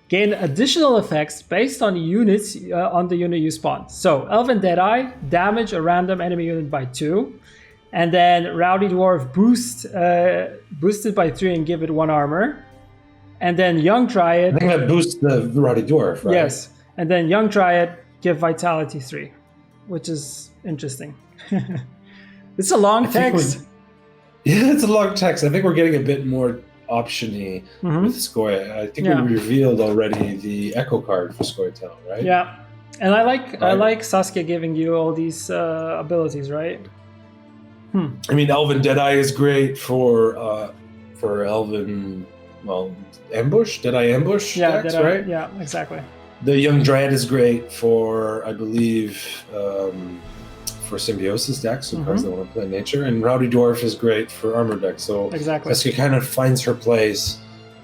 Gain additional effects based on units on the unit you spawn. So Elven Deadeye, damage a random enemy unit by 2. And then Rowdy Dwarf boosted by 3 and give it 1 armor. And then Young Dryad... I think that boosts the Rowdy Dwarf, right? Yes. And then Young Dryad, give vitality 3, which is interesting. It's a long text. Yeah, it's a long text. I think we're getting a bit more option-y with Skoya. I think we revealed already the Echo card for Skoya Town, right? Yeah. And I like Saskia giving you all these abilities, right? I mean, Elven Deadeye is great for Elven, Ambush? Deadeye Ambush decks, right? Yeah, exactly. The Young Dryad is great for, I believe, for Symbiosis decks, so cards that want to play nature. And Rowdy Dwarf is great for armor decks. So exactly. Saskia kind of finds her place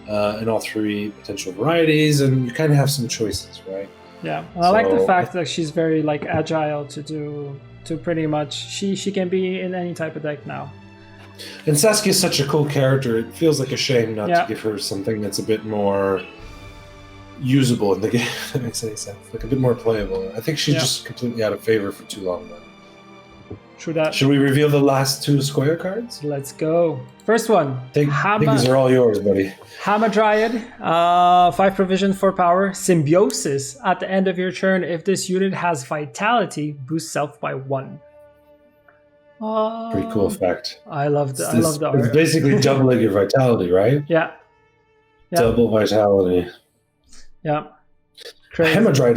in all 3 potential varieties, and you kind of have some choices, right? Yeah, and I like the fact that she's very agile to pretty much she can be in any type of deck now. And Saskia is such a cool character. It feels like a shame not to give her something that's a bit more usable in the game. If that makes any sense. Like a bit more playable. I think she's just completely out of favor for too long now. True that. Should we reveal the last 2 Skoya cards? Let's go. First one. I think these are all yours, buddy. Hamadryad, 5 provision, 4 power, Symbiosis. At the end of your turn, if this unit has vitality, boost self by 1. Pretty cool effect. I love the art. It's basically doubling your vitality, right? Yeah. Double vitality. Yeah. Hamadryad,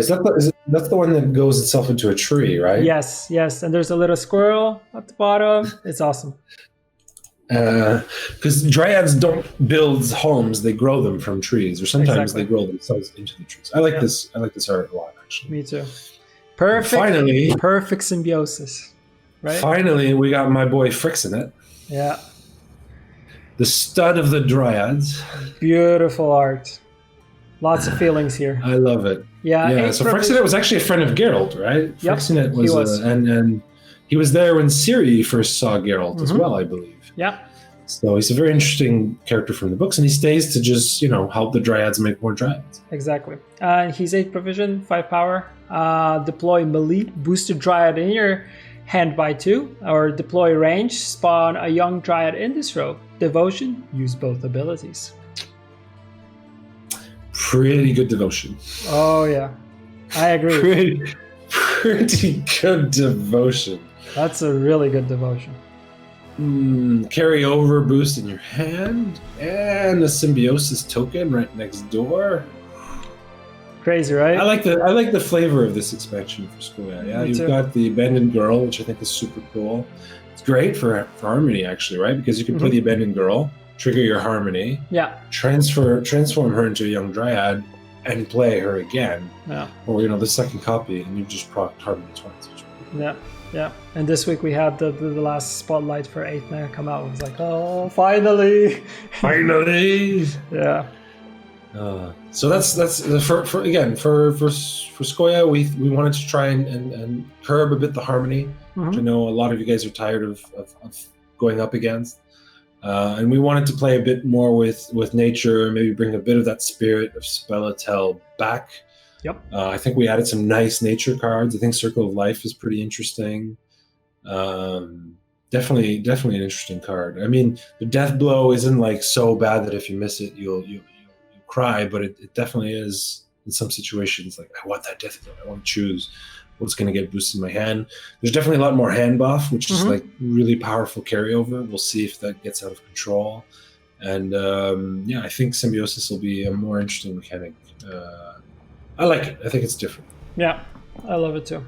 that's the one that goes itself into a tree, right? Yes. And there's a little squirrel at the bottom. It's awesome. Because dryads don't build homes; they grow them from trees, or sometimes they grow themselves into the trees. I like this. I like this art a lot, actually. Me too. Perfect symbiosis. Right? Finally, we got my boy Fricks in it. Yeah. The stud of the dryads. Beautiful art. Lots of feelings here. I love it. Yeah. So Frixinet was actually a friend of Geralt, right? Yep, Frixinet was. And he was there when Ciri first saw Geralt as well, I believe. Yeah. So he's a very interesting character from the books, and he stays to just, help the dryads make more dryads. Exactly. He's 8 provision, 5 power. Deploy melee, boosted dryad in your hand by 2, or deploy range, spawn a young dryad in this row. Devotion, use both abilities. Pretty good devotion. Oh yeah, I agree. Pretty good devotion. That's a really good devotion. Carry over boost in your hand and a symbiosis token right next door. Crazy, right? I like the flavor of this expansion for Skoya. Yeah, you've got the abandoned girl, which I think is super cool. It's great for harmony, actually, right? Because you can play the abandoned girl, trigger your harmony, transform her into a young dryad, and play her again. Yeah. Or the second copy, and you just proc harmony twice. Yeah. And this week we had the last spotlight for 8 come out. It was like, oh, finally. Yeah. So that's for Skoya. We wanted to try and curb a bit the harmony, which I know a lot of you guys are tired of going up against. And we wanted to play a bit more with nature, maybe bring a bit of that spirit of Spellitel back. Yep. I think we added some nice nature cards. I think Circle of Life is pretty interesting. Definitely an interesting card. I mean, the Death Blow isn't like so bad that if you miss it, you'll cry, but it definitely is in some situations. Like, I want that Death Blow. I want to choose what's going to get boosted in my hand. There's definitely a lot more hand buff, which is like really powerful carryover. We'll see if that gets out of control. And I think Symbiosis will be a more interesting mechanic. I like it. I think it's different. Yeah, I love it too.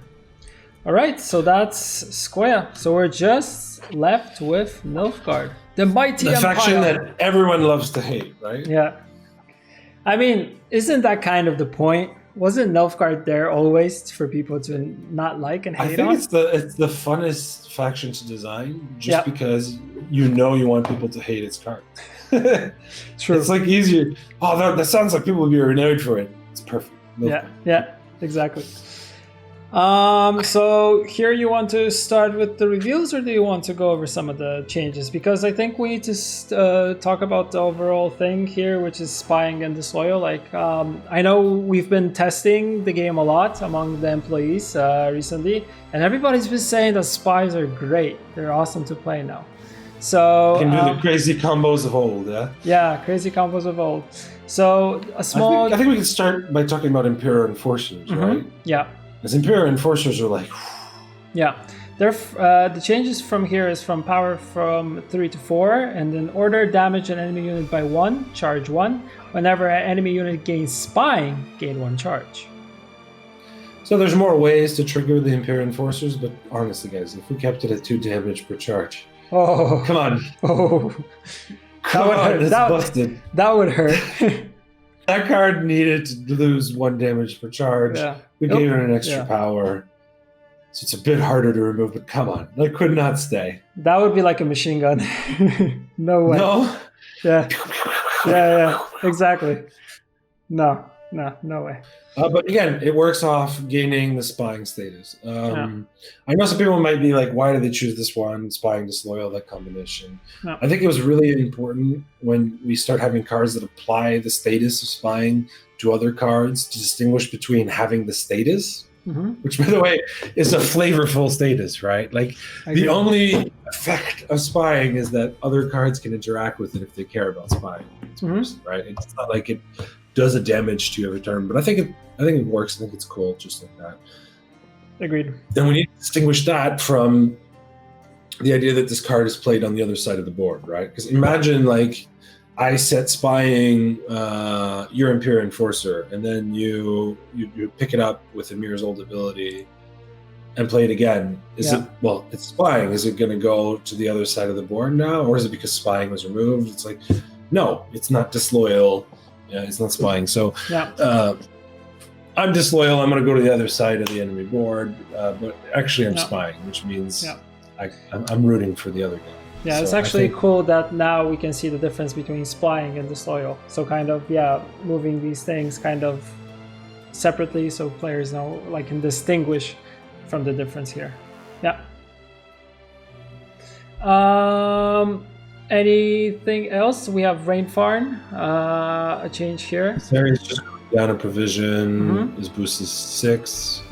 All right, so that's Square. So we're just left with Nilfgaard, the mighty the empire. faction that everyone loves to hate, right? Yeah. I mean, isn't that kind of the point? Wasn't Nilfgaard there always for people to not like and hate on? I think it's the funnest faction to design, just because you want people to hate its cards. True. It's like easier. Oh, that sounds like people would be renewed for it. It's perfect. Yeah, exactly. So here you want to start with the reveals, or do you want to go over some of the changes? Because I think we need to talk about the overall thing here, which is spying and disloyal. Like, I know we've been testing the game a lot among the employees recently, and everybody's been saying that spies are great. They're awesome to play now. So you can do the crazy combos of old, yeah? Yeah, crazy combos of old. So a small... I think we can start by talking about Imperial Enforcers, right? Yeah. Because Imperial Enforcers are like... Yeah. The changes from here is from power from 3 to 4, and then order damage an enemy unit by 1, charge 1. Whenever an enemy unit gains spying, gain 1 charge. So there's more ways to trigger the Imperial Enforcers, but honestly, guys, if we kept it at 2 damage per charge... Oh, come on! Oh, come on! It's busted. That would hurt. That card needed to lose 1 damage per charge. Yeah. We gave it an extra power, so it's a bit harder to remove. But come on, that could not stay. That would be like a machine gun. No way. No. Yeah. Exactly. No way. But again, it works off gaining the spying status. I know some people might be like, why did they choose this one? Spying, disloyal, that combination. No. I think it was really important when we start having cards that apply the status of spying to other cards to distinguish between having the status, which, by the way, is a flavorful status, right? Like, the only effect of spying is that other cards can interact with it if they care about spying, right? It's not like it does a damage to you every turn, but I think it works. I think it's cool, just like that. Agreed. Then we need to distinguish that from the idea that this card is played on the other side of the board, right? Because imagine, like, I set spying your Imperial Enforcer, and then you pick it up with Amir's old ability and play it again. It's spying. Is it going to go to the other side of the board now, or is it because spying was removed? It's like, no, it's not disloyal. Yeah, it's not spying. So I'm disloyal. I'm going to go to the other side of the enemy board, but actually I'm spying, which means I'm rooting for the other guy. Yeah, so it's actually cool that now we can see the difference between spying and disloyal. So kind of, moving these things kind of separately so players know, like, can distinguish from the difference here. Yeah. Anything else? We have Rainfarn, a change here. This area is just going down a provision. His boost is 6.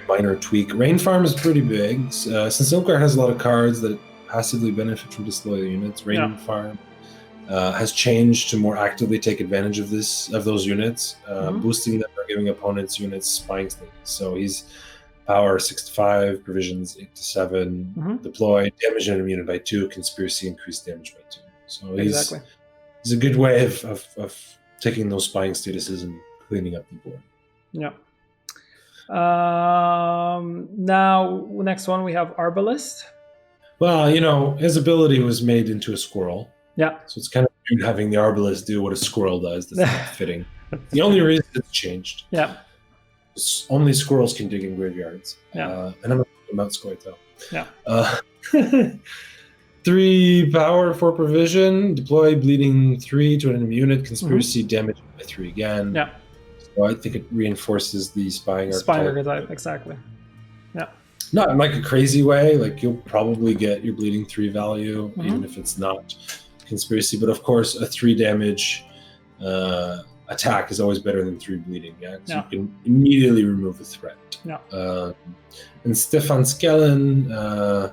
Minor tweak. Rain Farm is pretty big. Since Nilfgaard has a lot of cards that passively benefit from disloyal units, Rain Farm has changed to more actively take advantage of those units, boosting them or giving opponents units spying status. So he's power 6 to 5, provisions 8 to 7, deploy, damage enemy unit by 2, conspiracy increase damage by 2. So he's a good way of taking those spying statuses and cleaning up the board. Yeah. Now, next one we have Arbalist. Well, his ability was made into a squirrel. Yeah. So it's kind of weird having the Arbalist do what a squirrel does. That's not fitting. The only reason it's changed. Yeah. Only squirrels can dig in graveyards. Yeah. And I'm about Scoito. Yeah. 3 power, 4 provision, deploy bleeding 3 to an enemy unit, conspiracy damage by 3 again. Yeah. So I think it reinforces the spying archetype. Exactly. Yeah. Not in like a crazy way. Like you'll probably get your bleeding 3 value, Mhm. even if it's not conspiracy. But of course, a 3 damage attack is always better than 3 bleeding. Yeah, so Yeah. you can immediately remove a threat. Yeah. And Stefan Skellen,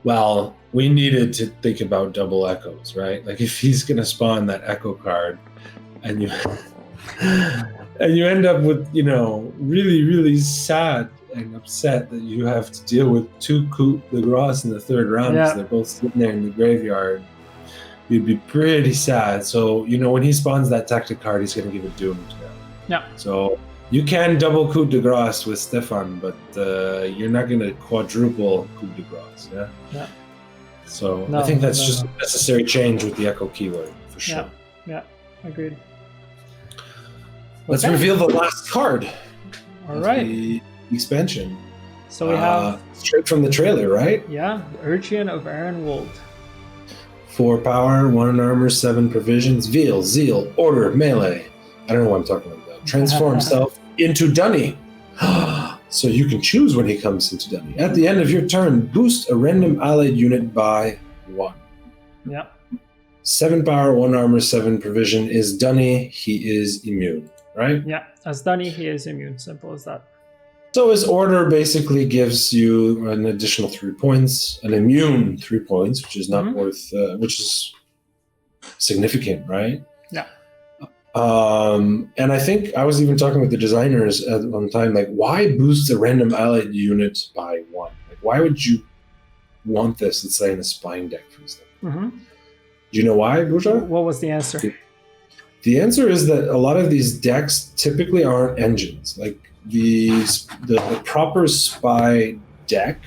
well, we needed to think about double echoes, right? Like if he's going to spawn that echo card, and you and you end up with really really sad and upset that you have to deal with 2 coup de grace in the 3rd round because they're both sitting there in the graveyard. You'd be pretty sad. So when he spawns that tactic card, he's going to give it doom to him. Yeah. So you can double coup de grace with Stefan, but you're not going to quadruple coup de grace. Yeah. Yeah. So I think that's just a necessary change with the echo keyword for sure. Yeah. Agreed. Let's reveal the last card. All right. The expansion. So we have straight from the trailer, right? Yeah, the Urchin of Arenwold. 4 power, 1 armor, 7 provisions, veal, zeal, order, melee. I don't know what I'm talking about. Transform himself into Dunny. So you can choose when he comes into Dunny. At the end of your turn, boost a random allied unit by 1. Yeah. 7 power, 1 armor, 7 provision is Dunny. He is immune, right? Yeah, as Dunny, he is immune. Simple as that. So his order basically gives you an additional 3 points, an immune 3 points, which is not worth, which is significant, right? Yeah. And I think I was even talking with the designers at one time, like, why boost a random allied unit by 1? Like, why would you want this, let's say, in a spying deck, for example? Do you know why, Buja? What was the answer? The answer is that a lot of these decks typically aren't engines. Like, the proper spy deck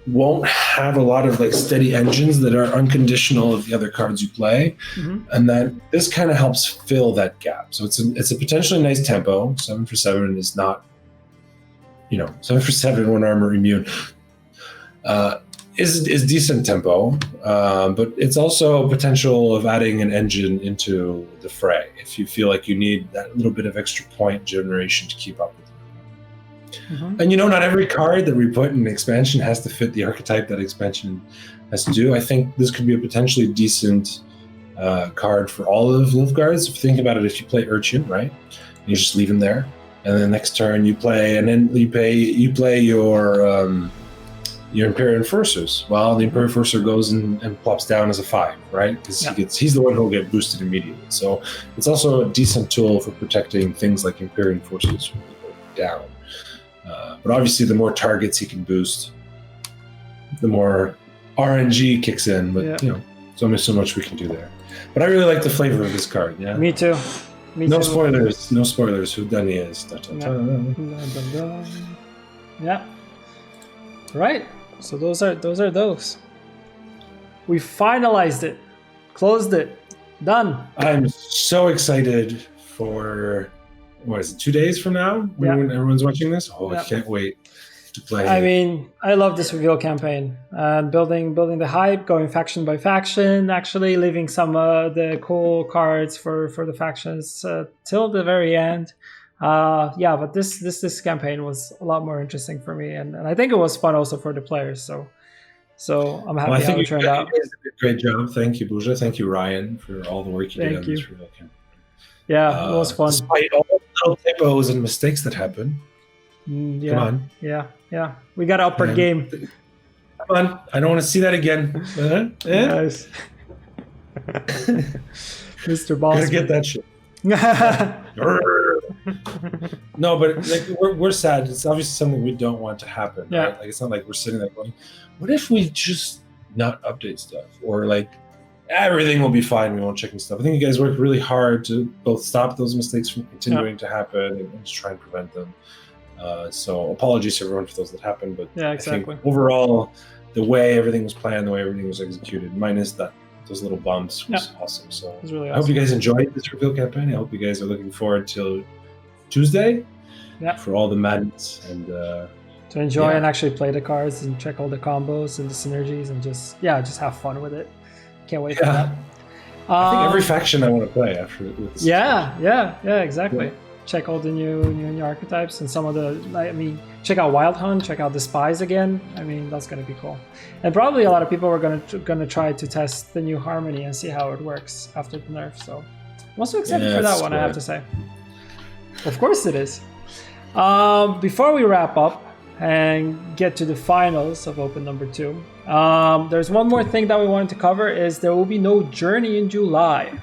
won't have a lot of like steady engines that are unconditional of the other cards you play, and then this kind of helps fill that gap. So it's a potentially nice tempo. 7 for 7 is not, 7 for 7, 1 armor, immune is decent tempo, but it's also potential of adding an engine into the fray if you feel like you need that little bit of extra point generation to keep up with it. And not every card that we put in an expansion has to fit the archetype that expansion has to do. I think this could be a potentially decent card for all of Nilfgaards. If you think about it, if you play Urchin, right, and you just leave him there, and then the next turn you play, and then you play your Imperial Enforcers. Well, the Imperial Enforcer goes and plops down as a 5, right? Because he's the one who'll get boosted immediately. So it's also a decent tool for protecting things like Imperial Enforcers from people down. But obviously, the more targets he can boost, the more RNG kicks in. But there's only so much we can do there. But I really like the flavor of this card. Yeah. Me too. No spoilers. No spoilers. Who Dunny is? Yeah. Right. So those are those. We finalized it, closed it, done. I'm so excited for what is it? 2 days from now when everyone's watching this. I can't wait to play. I mean, I love this reveal campaign and building the hype, going faction by faction, actually leaving some of the cool cards for the factions till the very end. But this campaign was a lot more interesting for me, and I think it was fun also for the players. So I'm happy how it turned out. You guys did a great job. Thank you, Buja. Thank you, Ryan, for all the work you did on this reveal campaign. Yeah, it was fun. Despite all the little typos and mistakes that happen. Come on. Yeah. We got to up our game. Come on. I don't want to see that again. Nice. Mr. Boss. Gotta get that shit. No, but like we're sad. It's obviously something we don't want to happen. Yeah. Right? Like it's not like we're sitting there going, what if we just not update stuff? Or like everything will be fine, we won't check and stuff. I think you guys worked really hard to both stop those mistakes from continuing to happen and just try and prevent them. So apologies to everyone for those that happened, but exactly. I think overall, the way everything was planned, the way everything was executed, minus those little bumps was awesome. So it was really I hope you guys enjoyed this reveal campaign. I hope you guys are looking forward till Tuesday for all the madness and to enjoy and actually play the cards and check all the combos and the synergies and just have fun with it. Can't wait for that. I think every faction I want to play after this. Yeah, exactly. check all the new archetypes and some of the. I mean, check out Wild Hunt, check out the Spies again. I mean, that's gonna be cool. And probably a lot of people are gonna try to test the new Harmony and see how it works after the nerf. So I'm also excited for that one. I have to say. Of course it is. Before we wrap up and get to the finals of Open number 2, there's one more thing that we wanted to cover. Is there will be no Journey in July.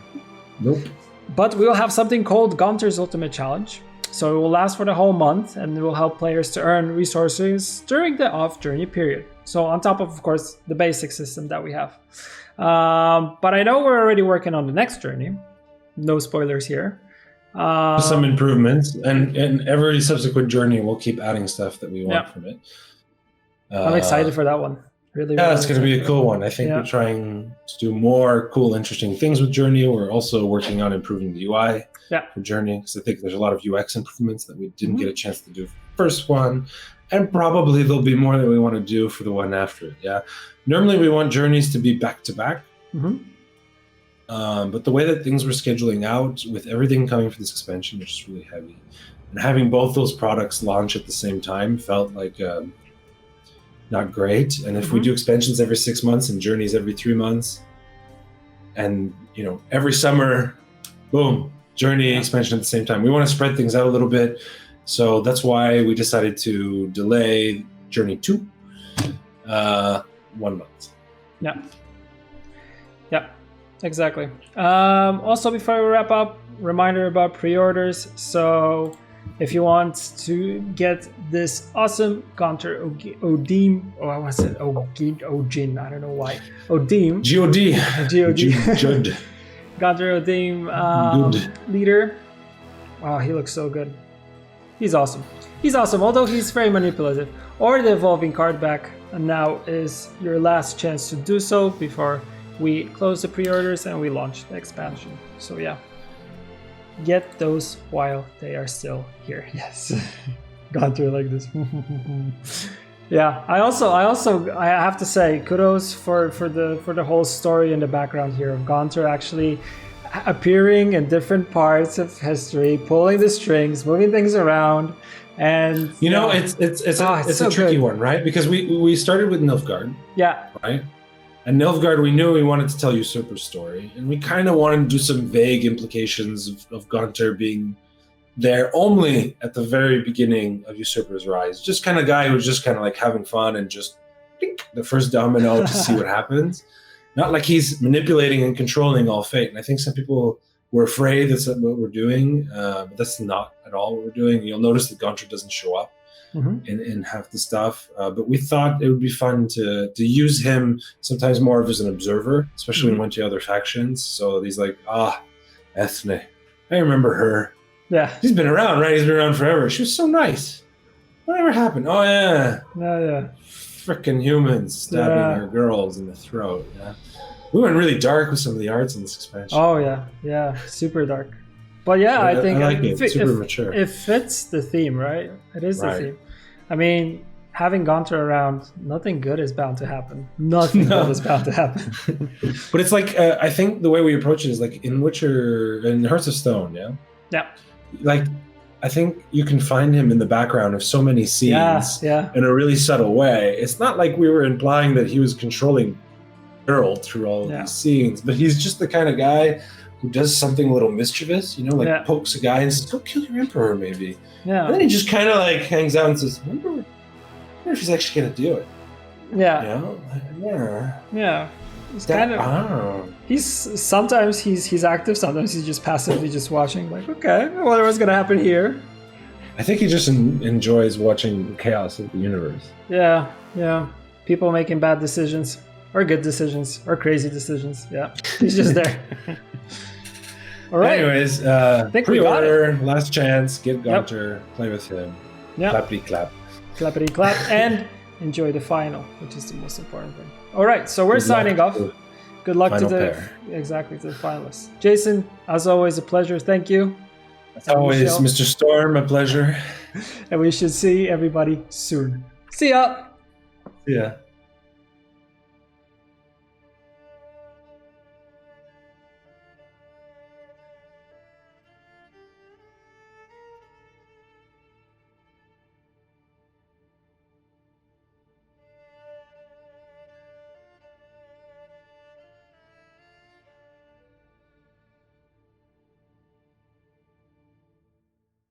Nope. But we will have something called Gunter's Ultimate Challenge. So it will last for the whole month and it will help players to earn resources during the off-journey period. So on top of course, the basic system that we have. But I know we're already working on the next journey. No spoilers here. Some improvements, and every subsequent journey we'll keep adding stuff that we want from it. I'm excited for that one. Really, it's going to be a cool one. I think we're trying to do more cool, interesting things with Journey. We're also working on improving the UI for Journey, because I think there's a lot of UX improvements that we didn't get a chance to do for the first one, and probably there'll be more that we want to do for the one after it. Yeah, normally we want journeys to be back to back, but the way that things were scheduling out with everything coming for this expansion, which is really heavy, and having both those products launch at the same time felt like not great. And if we do expansions every 6 months and journeys every 3 months, and every summer, boom, journey expansion at the same time, we want to spread things out a little bit. So that's why we decided to delay Journey 2 1 month. Yeah, exactly. Also, before we wrap up, reminder about pre-orders. So if you want to get this awesome Gunter Odim, I want to say Ojin, I don't know why. Odim. G-O-D. Gunter Odim leader. Wow, he looks so good. He's awesome. Although he's very manipulative. Or the evolving card back, and now is your last chance to do so before we close the pre-orders and we launch the expansion. So yeah. Get those while they are still here. Yes. Gone through like this. Yeah. I have to say kudos for the whole story in the background here of Gunter actually appearing in different parts of history, pulling the strings, moving things around, and it's a tricky one, right? Because we started with Nilfgaard. Yeah. Right. And Nilfgaard, we knew we wanted to tell Usurper's story, and we kind of wanted to do some vague implications of Gunter being there only at the very beginning of Usurper's rise. Just kind of guy who's just kind of like having fun and just the first domino to see what happens. Not like he's manipulating and controlling all fate. And I think some people were afraid that's what we're doing, but that's not at all what we're doing. You'll notice that Gunter doesn't show up in half the stuff, but we thought it would be fun to use him sometimes more as an observer, especially when we went to other factions. So he's like, Ethne, I remember her. Yeah, she's been around, right? He's been around forever. She was so nice. Whatever happened? Oh yeah, frickin' humans stabbing our girls in the throat. Yeah, we went really dark with some of the arts in this expansion. Oh yeah, super dark. But yeah, I think I like it. Super mature. It fits the theme, right? It is the theme. I mean, having Gunter around, nothing good is bound to happen. Nothing good is bound to happen. But it's like, I think the way we approach it is like in Hearts of Stone, yeah? Like, I think you can find him in the background of so many scenes in a really subtle way. It's not like we were implying that he was controlling Earl through all of these scenes, but he's just the kind of guy who does something a little mischievous, pokes a guy and says, go kill your emperor, maybe. Yeah. And then he just kind of like hangs out and says, I wonder if he's actually going to do it. Yeah. Yeah. He's kind of. Sometimes he's active, sometimes he's just passively just watching, like, okay, I wonder what's going to happen here. I think he just enjoys watching the chaos of the universe. Yeah. People making bad decisions, or good decisions, or crazy decisions. Yeah. He's just there. All right. Anyways, pre-order, last chance, get Gunter, play with him. Yeah. Clappity clap. Clappity clap, and enjoy the final, which is the most important thing. All right, so we're signing off. Good luck to the finalists. Jason, as always, a pleasure. Thank you. As always, Mr. Storm, a pleasure. And we should see everybody soon. See ya. Yeah.